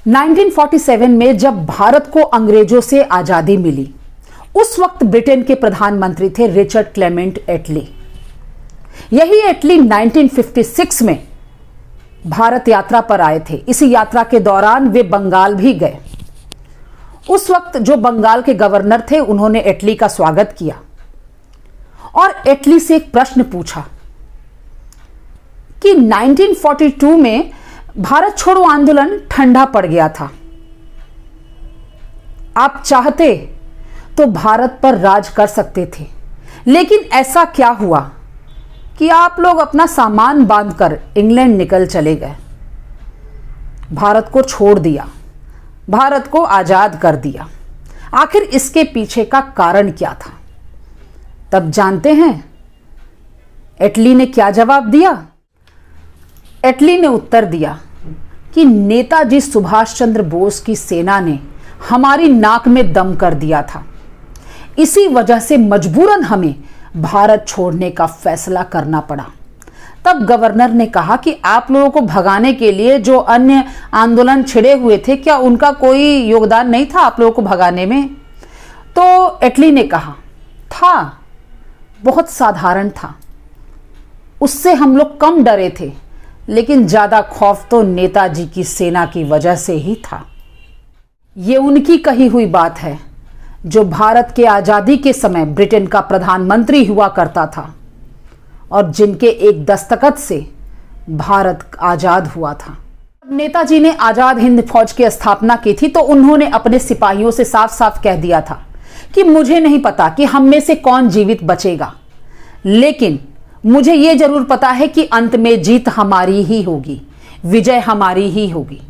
1947 में जब भारत को अंग्रेजों से आजादी मिली, उस वक्त ब्रिटेन के प्रधानमंत्री थे रिचर्ड क्लेमेंट एटली। यही एटली 1956 में भारत यात्रा पर आए थे। इसी यात्रा के दौरान वे बंगाल भी गए। उस वक्त जो बंगाल के गवर्नर थे, उन्होंने एटली का स्वागत किया और एटली से एक प्रश्न पूछा कि 1942 में भारत छोड़ो आंदोलन ठंडा पड़ गया था। आप चाहते तो भारत पर राज कर सकते थे, लेकिन ऐसा क्या हुआ कि आप लोग अपना सामान बांधकर इंग्लैंड निकल चले गए, भारत को छोड़ दिया, भारत को आजाद कर दिया। आखिर इसके पीछे का कारण क्या था? तब जानते हैं एटली ने क्या जवाब दिया? एटली ने उत्तर दिया कि नेताजी सुभाष चंद्र बोस की सेना ने हमारी नाक में दम कर दिया था, इसी वजह से मजबूरन हमें भारत छोड़ने का फैसला करना पड़ा। तब गवर्नर ने कहा कि आप लोगों को भगाने के लिए जो अन्य आंदोलन छिड़े हुए थे, क्या उनका कोई योगदान नहीं था आप लोगों को भगाने में? तो एटली ने कहा था, बहुत साधारण था, उससे हम लोग कम डरे थे, लेकिन ज्यादा खौफ तो नेताजी की सेना की वजह से ही था। ये उनकी कही हुई बात है जो भारत के आजादी के समय ब्रिटेन का प्रधानमंत्री हुआ करता था और जिनके एक दस्तखत से भारत आजाद हुआ था। नेताजी ने आजाद हिंद फौज की स्थापना की थी तो उन्होंने अपने सिपाहियों से साफ साफ कह दिया था कि मुझे नहीं पता कि हम में से कौन जीवित बचेगा, लेकिन मुझे यह जरूर पता है कि अंत में जीत हमारी ही होगी, विजय हमारी ही होगी।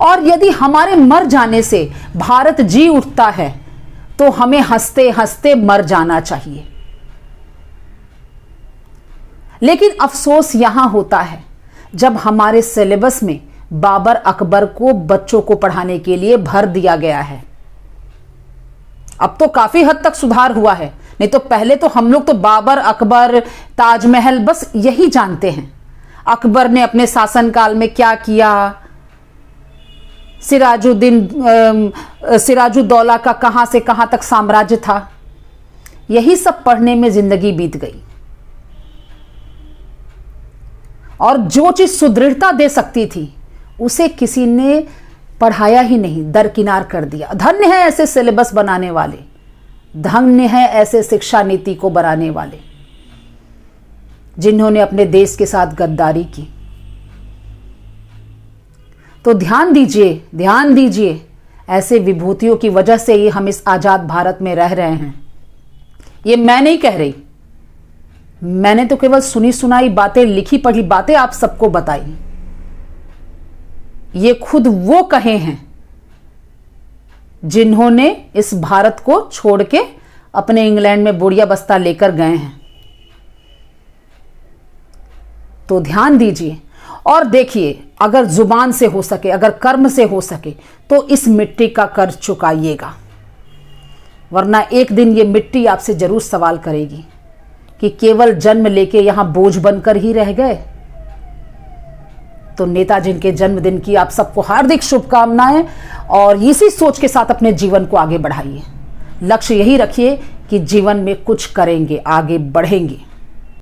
और यदि हमारे मर जाने से भारत जी उठता है तो हमें हंसते हंसते मर जाना चाहिए। लेकिन अफसोस यहां होता है जब हमारे सिलेबस में बाबर अकबर को बच्चों को पढ़ाने के लिए भर दिया गया है। अब तो काफी हद तक सुधार हुआ है, नहीं तो पहले तो हम लोग तो बाबर, अकबर, ताजमहल बस यही जानते हैं। अकबर ने अपने शासनकाल में क्या किया, सिराजुद्दौला का कहां से कहां तक साम्राज्य था, यही सब पढ़ने में जिंदगी बीत गई। और जो चीज सुदृढ़ता दे सकती थी उसे किसी ने पढ़ाया ही नहीं, दरकिनार कर दिया। धन्य है ऐसे सिलेबस बनाने वाले, धन्य है ऐसे शिक्षा नीति को बनाने वाले जिन्होंने अपने देश के साथ गद्दारी की। तो ध्यान दीजिए, ऐसे विभूतियों की वजह से ही हम इस आजाद भारत में रह रहे हैं। ये मैं नहीं कह रही, मैंने तो केवल सुनी सुनाई बातें, लिखी पढ़ी बातें आप सबको बताई। ये खुद वो कहे हैं जिन्होंने इस भारत को छोड़ के अपने इंग्लैंड में बोरिया बस्ता लेकर गए हैं। तो ध्यान दीजिए और देखिए, अगर जुबान से हो सके, अगर कर्म से हो सके तो इस मिट्टी का कर्ज चुकाइएगा, वरना एक दिन ये मिट्टी आपसे जरूर सवाल करेगी कि केवल जन्म लेके यहां बोझ बनकर ही रह गए। तो नेताजी के जन्मदिन की आप सबको हार्दिक शुभकामनाएं और इसी सोच के साथ अपने जीवन को आगे बढ़ाइए। लक्ष्य यही रखिए कि जीवन में कुछ करेंगे, आगे बढ़ेंगे।